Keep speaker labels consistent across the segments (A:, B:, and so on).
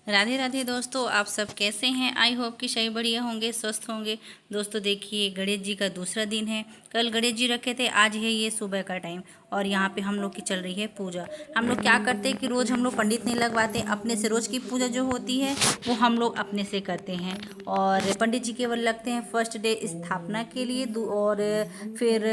A: राधे राधे दोस्तों, आप सब कैसे हैं। आई होप कि सही बढ़िया होंगे, स्वस्थ होंगे। दोस्तों देखिए, गणेश जी का दूसरा दिन है। कल गणेश जी रखे थे, आज है ये सुबह का टाइम और यहाँ पे हम लोग की चल रही है पूजा। हम लोग क्या करते हैं कि रोज़ हम लोग पंडित नहीं लगवाते, अपने से रोज़ की पूजा जो होती है वो हम लोग अपने से करते हैं। और पंडित जी केवल लगते हैं फर्स्ट डे स्थापना के लिए और फिर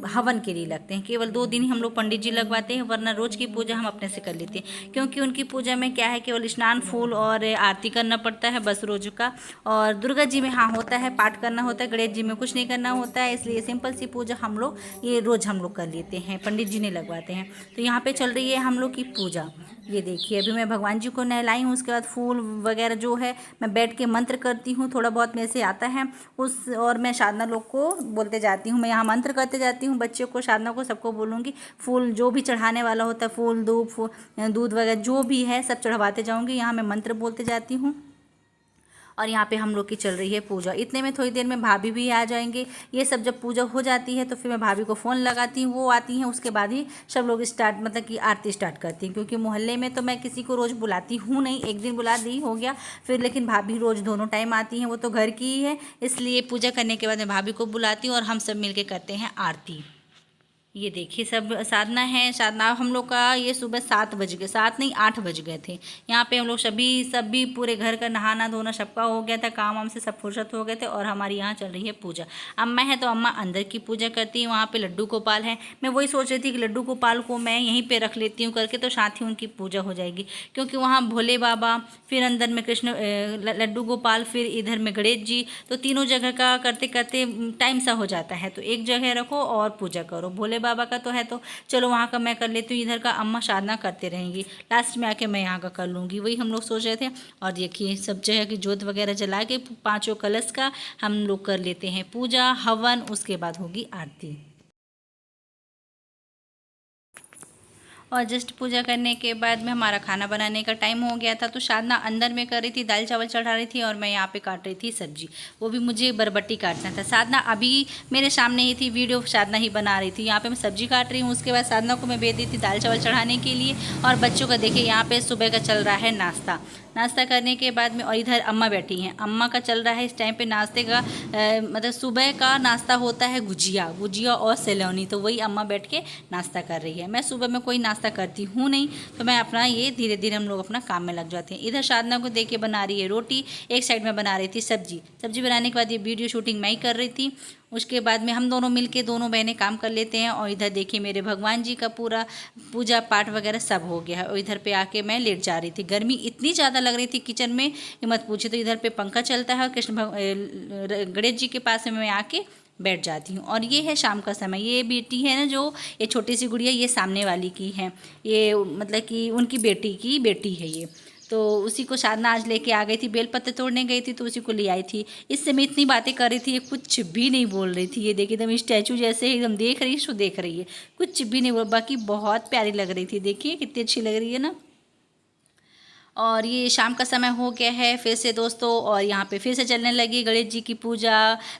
A: हवन के लिए लगते हैं। केवल 2 दिन ही हम लोग पंडित जी लगवाते हैं, वरना रोज़ की पूजा हम अपने से कर लेते हैं। क्योंकि उनकी पूजा में क्या है, केवल स्नान, फूल और आरती करना पड़ता है बस रोज का। और दुर्गा जी में हाँ होता है, पाठ करना होता है। गणेश जी में कुछ नहीं करना होता है, इसलिए सिंपल सी पूजा हम लोग ये रोज हम लोग कर लेते हैं, पंडित जी नहीं लगवाते हैं। तो यहाँ पे चल रही है हम लोग की पूजा। ये देखिए, अभी मैं भगवान जी को नहलाई हूँ, उसके बाद फूल वगैरह जो है मैं बैठ के मंत्र करती हूँ, थोड़ा बहुत मेरे से आता है उस। और मैं साधना लोग को बोलते जाती हूँ, मैं यहाँ मंत्र करते जाती हूँ, बच्चों को, साधना को, सबको बोलूँगी। फूल जो भी चढ़ाने वाला होता है, फूल, दूध वगैरह जो भी है सब चढ़वाते जाऊँगी। यहाँ मैं मंत्र बोलते जाती हूँ और यहाँ पे हम लोग की चल रही है पूजा। इतने में थोड़ी देर में भाभी भी आ जाएंगे। ये सब जब पूजा हो जाती है तो फिर मैं भाभी को फ़ोन लगाती हूँ, वो आती हैं, उसके बाद ही सब लोग स्टार्ट, मतलब कि आरती स्टार्ट करती हैं। क्योंकि मोहल्ले में तो मैं किसी को रोज़ बुलाती हूँ नहीं, एक दिन बुला दी हो गया फिर, लेकिन भाभी रोज़ दोनों टाइम आती हैं, वो तो घर की ही है। इसलिए पूजा करने के बाद मैं भाभी को बुलाती हूँ और हम सब मिल करते हैं आरती। ये देखिए, सब साधना है। साधना हम लोग का ये सुबह 7 बज गए, 7 नहीं 8 बज गए थे। यहाँ पे हम लोग सभी पूरे घर का नहाना धोना सबका हो गया था, काम वाम से सब फुर्सत हो गए थे। और हमारी यहाँ चल रही है पूजा। अम्मा है तो अम्मा अंदर की पूजा करती है, वहाँ पे लड्डू गोपाल है। मैं वही सोच रही थी कि लड्डू गोपाल को मैं यहीं पर रख लेती हूँ करके, तो साथ ही उनकी पूजा हो जाएगी। क्योंकि वहाँ भोले बाबा, फिर अंदर में कृष्ण, लड्डू गोपाल, फिर इधर में गणेश जी, तो तीनों जगह का करते करते टाइम सा हो जाता है। तो एक जगह रखो और पूजा करो। भोले बाबा का तो है तो चलो वहाँ का मैं कर लेती हूँ, इधर का अम्मा साधना करते रहेंगी, लास्ट में आके मैं यहाँ का कर लूँगी। वही हम लोग सोच रहे थे। और देखिए, सब जगह की जोत वगैरह जला के 5 कलश का हम लोग कर लेते हैं पूजा, हवन, उसके बाद होगी आरती। और जस्ट पूजा करने के बाद में हमारा खाना बनाने का टाइम हो गया था। तो साधना अंदर में कर रही थी, दाल चावल चढ़ा रही थी और मैं यहाँ पे काट रही थी सब्जी। वो भी मुझे बरबट्टी काटना था। साधना अभी मेरे सामने ही थी, वीडियो साधना ही बना रही थी। यहाँ पे मैं सब्जी काट रही हूँ, उसके बाद साधना को मैं भेज दी थी दाल चावल चढ़ाने के लिए। और बच्चों का देखिए, यहाँ पे सुबह का चल रहा है नाश्ता। नाश्ता करने के बाद में, और इधर अम्मा बैठी हैं, अम्मा का चल रहा है इस टाइम पे नाश्ते का, मतलब सुबह का नाश्ता होता है गुजिया, गुजिया और सेलोनी। तो वही अम्मा बैठ के नाश्ता कर रही है। मैं सुबह में कोई नाश्ता करती हूँ नहीं, तो मैं अपना ये धीरे धीरे हम लोग अपना काम में लग जाते हैं। इधर साधना को देख के बना रही है रोटी, एक साइड में बना रही थी सब्जी। सब्जी बनाने के बाद ये वीडियो शूटिंग मैं ही कर रही थी। उसके बाद में हम दोनों मिलके दोनों बहनें काम कर लेते हैं। और इधर देखिए, मेरे भगवान जी का पूरा पूजा पाठ वगैरह सब हो गया है। और इधर पे आके मैं लेट जा रही थी, गर्मी इतनी ज़्यादा लग रही थी किचन में कि मत पूछिए। तो इधर पे पंखा चलता है और गणेश जी के पास में मैं आके बैठ जाती हूँ। और ये है शाम का समय। ये बेटी है ना, जो ये छोटी सी गुड़िया, ये सामने वाली की है, ये मतलब कि उनकी बेटी की बेटी है ये। तो उसी को साधना आज लेके आ गई थी, बेलपत्ते तोड़ने गई थी तो उसी को ले आई थी। इससे मैं इतनी बातें कर रही थी, ये कुछ भी नहीं बोल रही थी। ये देखिए, एकदम स्टैचू जैसे एकदम देख रही है, सो देख रही है, कुछ भी नहीं बोल। बाकी बहुत प्यारी लग रही थी, देखिए कितनी अच्छी लग रही है ना। और ये शाम का समय हो गया है फिर से दोस्तों, और यहाँ पे फिर से चलने लगी गणेश जी की पूजा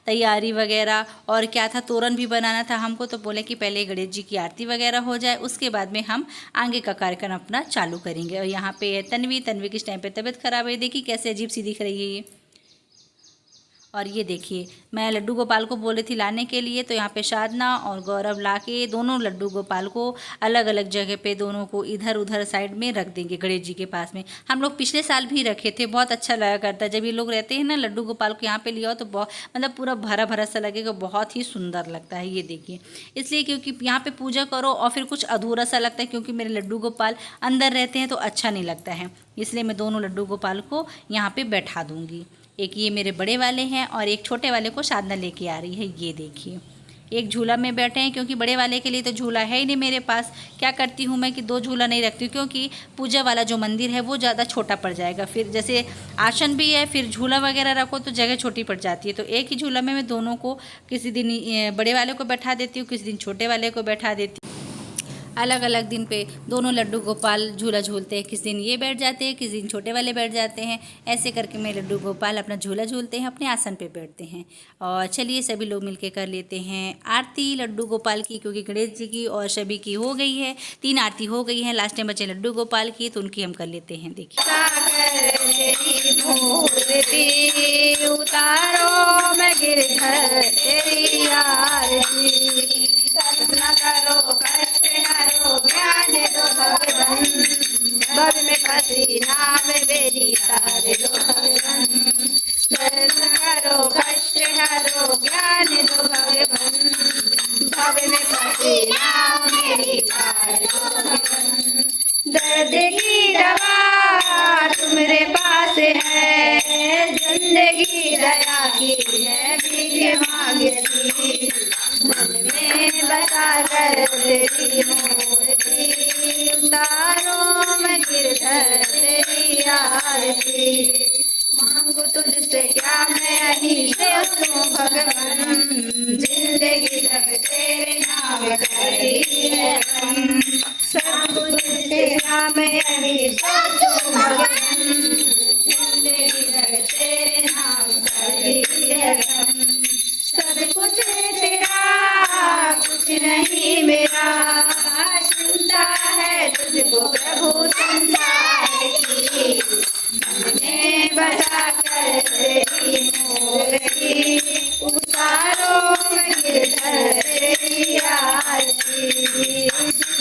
A: तैयारी वगैरह। और क्या था, तोरण भी बनाना था हमको, तो बोले कि पहले गणेश जी की आरती वगैरह हो जाए, उसके बाद में हम आगे का कार्यक्रम अपना चालू करेंगे। और यहाँ पे है तन्वी। तन्वी किस टाइम पे तबीयत खराब है, देखिए कैसे अजीब सी दिख रही है ये। और ये देखिए, मैं लड्डू गोपाल को बोली थी लाने के लिए, तो यहाँ पे साधना और गौरव लाके दोनों लड्डू गोपाल को अलग अलग जगह पे, दोनों को इधर उधर साइड में रख देंगे गणेश जी के पास में। हम लोग पिछले साल भी रखे थे, बहुत अच्छा लगा करता है जब ये लोग रहते हैं ना। लड्डू गोपाल को यहाँ पे लिया हो तो बहुत, मतलब पूरा भरा भरा सा लगेगा, बहुत ही सुंदर लगता है। ये देखिए, इसलिए क्योंकि यहाँ पे पूजा करो और फिर कुछ अधूरा सा लगता है, क्योंकि मेरे लड्डू गोपाल अंदर रहते हैं तो अच्छा नहीं लगता है। इसलिए मैं दोनों लड्डू गोपाल को यहाँ पे बैठा दूँगी। एक ये मेरे बड़े वाले हैं और एक छोटे वाले को साधना लेके आ रही है। ये देखिए, एक झूला में बैठे हैं, क्योंकि बड़े वाले के लिए तो झूला है ही नहीं मेरे पास। क्या करती हूँ मैं कि 2 झूला नहीं रखती हूँ, क्योंकि पूजा वाला जो मंदिर है वो ज़्यादा छोटा पड़ जाएगा। फिर जैसे आसन भी है, फिर झूला वगैरह रखो तो जगह छोटी पड़ जाती है। तो एक ही झूला में मैं दोनों को, किसी दिन बड़े वाले को बैठा देती हूँ, किसी दिन छोटे वाले को बैठा देती हूँ। अलग अलग दिन पे दोनों लड्डू गोपाल झूला झूलते हैं। किसी दिन ये बैठ जाते हैं, किसी दिन छोटे वाले बैठ जाते हैं। ऐसे करके मेरे लड्डू गोपाल अपना झूला झूलते हैं, अपने आसन पे बैठते हैं। और चलिए सभी लोग मिलके कर लेते हैं आरती लड्डू गोपाल की, क्योंकि गणेश जी की और सभी की हो गई है। 3 आरती हो गई है, लास्ट टाइम बचे लड्डू गोपाल की, तो उनकी हम कर लेते हैं। देखिए,
B: तेरी मूर्ति, उतारो मैं गिरधर तेरी आरती। करुणा करो कष्ट हरो ज्ञान दो भगवान, भव में फंसी नाम मेरी तार दो भगवान। करुणा करो कष्ट हरो ज्ञान दो भगवान, भव में फंसी नाम मेरी तार दो भगवान। दर्द की दवा तुम्हारे पास है, जिंदगी दया की है भीख मांगती। मन में बसा कर तेरी मूर्ति, उतारो मैं गिरधर तेरी आरती। मांगू तुझसे क्या मैं अही से तू भगवान, जिंदगी जब तेरे नाम करी है सब तुझसे क्या मैं अही से तू भगवान, जिंदगी जब तेरे नाम करी है सब कुछ तेरा कुछ नहीं मेरा, चिंता है तुझको प्रभु संसार की। मैंने बसा कर तेरी मूर्ति, उतारो मैं गिरधर तेरी आरती।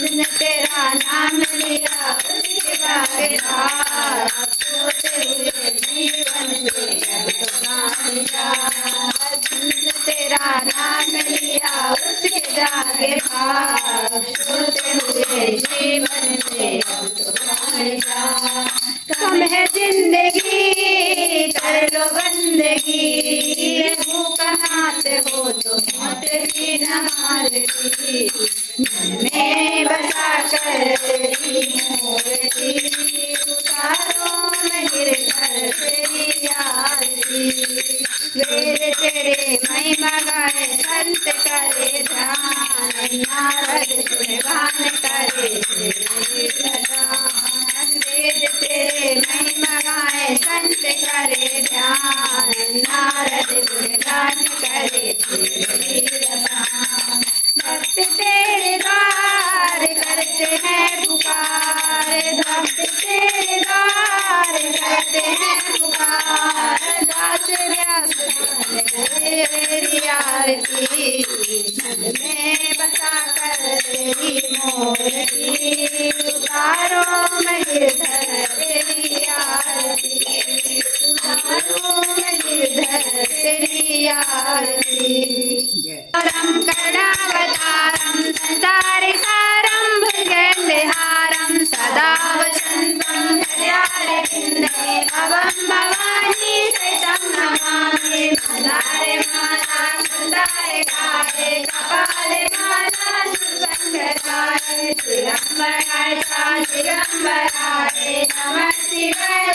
B: जिसने तेरा नाम लिया उसके बागेदार, सोते हुए जीवन में अब तो कामयाब। जिसने तेरा नाम लिया उसके जागीरदार, सोते हुए जीवन में अब तो कामयाब। कम है जिंदगी कर लो बंदगी, भूख हाथ हो तो मौत भी न हारती। मन में बसा कर तेरी मूर्ति, उतारो मैं गिरधर तेरी आरती। वेद तेरे महिमा गाए संत करे ध्यान, नारद गुणगान करे तेरे प्रदान। वेद तेरे महिमा गाए संत करे ध्यान, नारद गुणगान करे तेरे प्रदान। भक्त तेरे द्वार करते हैं पुकार, भक्त तेरे द्वार करते हैं पुकार। दास व्यास तेरी आरती, मन में बसा कर तेरी मूर्ति, उतारो मैं गिरधर तेरी आरती। उतारो मैं गिरधर तेरी आरती। परम करुणावतारम संसार सारम भुजगेन्द्रहारम, सदा वसंतम हृदयारविंदे, भवं भवानी सहितं नमामि। मन्दारे माला कुन्दारे काले, कपाले माला सुगन्धराय, दिगम्बराय दिगम्बराय, नमः शिवाय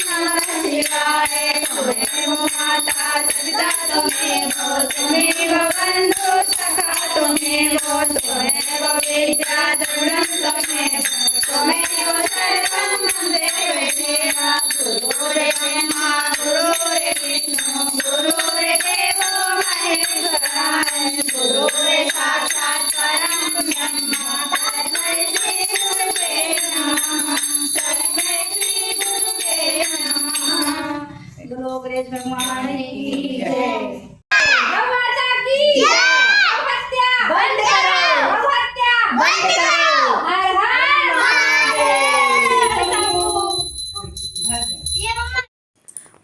B: नमः शिवाय। त्वमेव माता पिता त्वमेव, त्वमेव बन्धु सखा त्वमेव, त्वमेव विद्या द्रविणं त्वमेव, त्वमेव सर्वं मम देवदेव। गुरुर्ब्रह्मा गुरुर्विष्णु गुरुर्देवो महेश्वरः, गुरुः साक्षात् परं ब्रह्म, तस्मै श्री गुरुवे नमः, तस्मै श्री गुरुवे नमः। गुरु गणेश भगवान की जय। माता की जय। बंद करो बंद करो। हर हर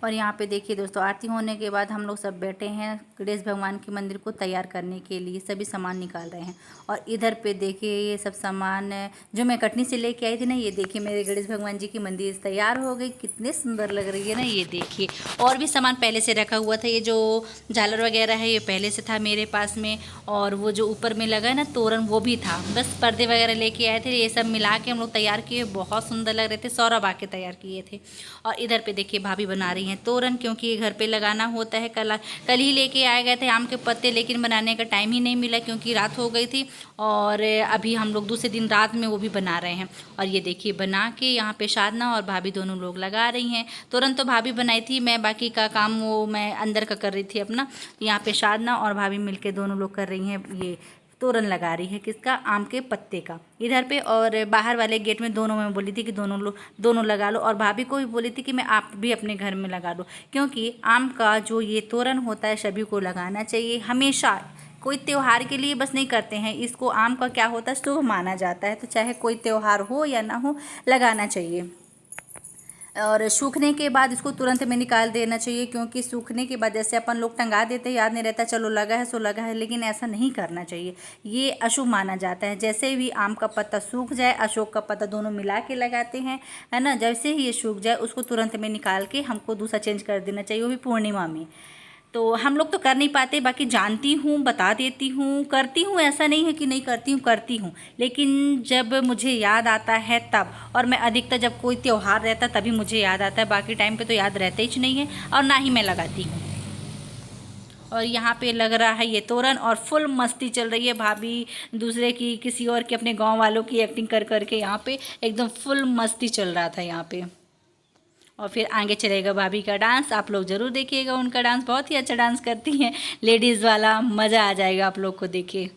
A: और यहाँ पे देखिए दोस्तों, आरती होने के बाद हम लोग सब बैठे हैं गणेश भगवान के मंदिर को तैयार करने के लिए, सभी सामान निकाल रहे हैं। और इधर पे देखिए ये सब सामान जो मैं कटनी से लेके आई थी ना, ये देखिए मेरे गणेश भगवान जी की मंदिर तैयार हो गई, कितने सुंदर लग रही है ना, ये देखिए। और भी सामान पहले से रखा हुआ था, ये जो झालर वगैरह है ये पहले से था मेरे पास में, और वो जो ऊपर में लगा है ना तोरण वो भी था, बस पर्दे वगैरह लेके आए थे। ये सब मिला के हम लोग तैयार किए, बहुत सुंदर लग रहे थे, सौरभ आके तैयार किए थे। और इधर पे देखिए भाभी बना रही हैं तोरण, क्योंकि ये घर पे लगाना होता है। कल ही लेके आए गए थे आम के पत्ते, लेकिन बनाने का टाइम ही नहीं मिला क्योंकि रात हो गई थी। और अभी हम लोग दूसरे दिन रात में वो भी बना रहे हैं। और ये देखिए बना के यहाँ पे साधना और भाभी दोनों लोग लगा रही हैं। तोरण तो भाभी बनाई थी, मैं बाकी का काम वो मैं अंदर का कर रही थी अपना। यहाँ पे साधना और भाभी मिलके दोनों लोग कर रही हैं ये तोरण लगा रही है, किसका, आम के पत्ते का इधर पे। और बाहर वाले गेट में दोनों में बोली थी कि दोनों लगा लो, और भाभी को भी बोली थी कि मैं आप भी अपने घर में लगा लो, क्योंकि आम का जो ये तोरण होता है सभी को लगाना चाहिए हमेशा। कोई त्यौहार के लिए बस नहीं करते हैं इसको, आम का क्या होता है, शुभ माना जाता है, तो चाहे कोई त्यौहार हो या ना हो लगाना चाहिए। और सूखने के बाद इसको तुरंत में निकाल देना चाहिए, क्योंकि सूखने के बाद जैसे अपन लोग टंगा देते हैं, याद नहीं रहता, चलो लगा है सो लगा है, लेकिन ऐसा नहीं करना चाहिए, ये अशुभ माना जाता है। जैसे भी आम का पत्ता सूख जाए, अशोक का पत्ता दोनों मिला के लगाते हैं, है ना, जैसे ही ये सूख जाए उसको तुरंत में निकाल के हमको दूसरा चेंज कर देना चाहिए, वो भी पूर्णिमा में। तो हम लोग तो कर नहीं पाते, बाकी जानती हूँ, बता देती हूँ, करती हूँ, ऐसा नहीं है कि नहीं करती हूँ, लेकिन जब मुझे याद आता है तब, और मैं अधिकतर जब कोई त्यौहार रहता तभी मुझे याद आता है, बाकी टाइम पे तो याद रहता ही नहीं है और ना ही मैं लगाती हूँ। और यहाँ पे लग रहा है ये तोरण, और फुल मस्ती चल रही है, भाभी दूसरे की, किसी और के, अपने गाँव वालों की एक्टिंग कर करके यहाँ पे एकदम फुल मस्ती चल रहा था यहाँ पे। और फिर आगे चलेगा भाभी का डांस, आप लोग ज़रूर देखिएगा, उनका डांस बहुत ही अच्छा डांस करती हैं, लेडीज़ वाला, मज़ा आ जाएगा आप लोग को देखिए।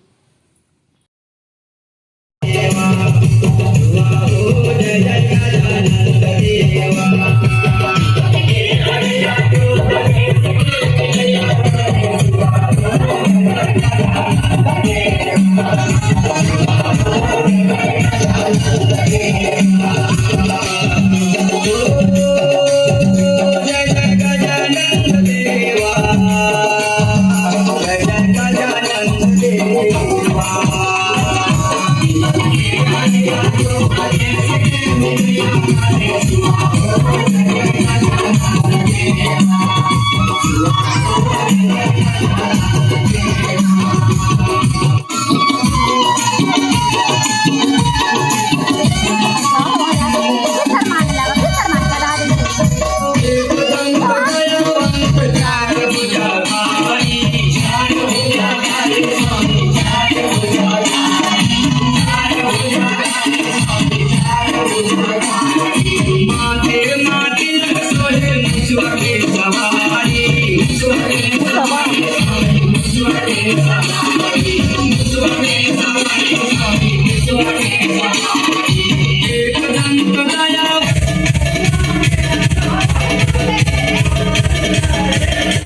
B: सवारी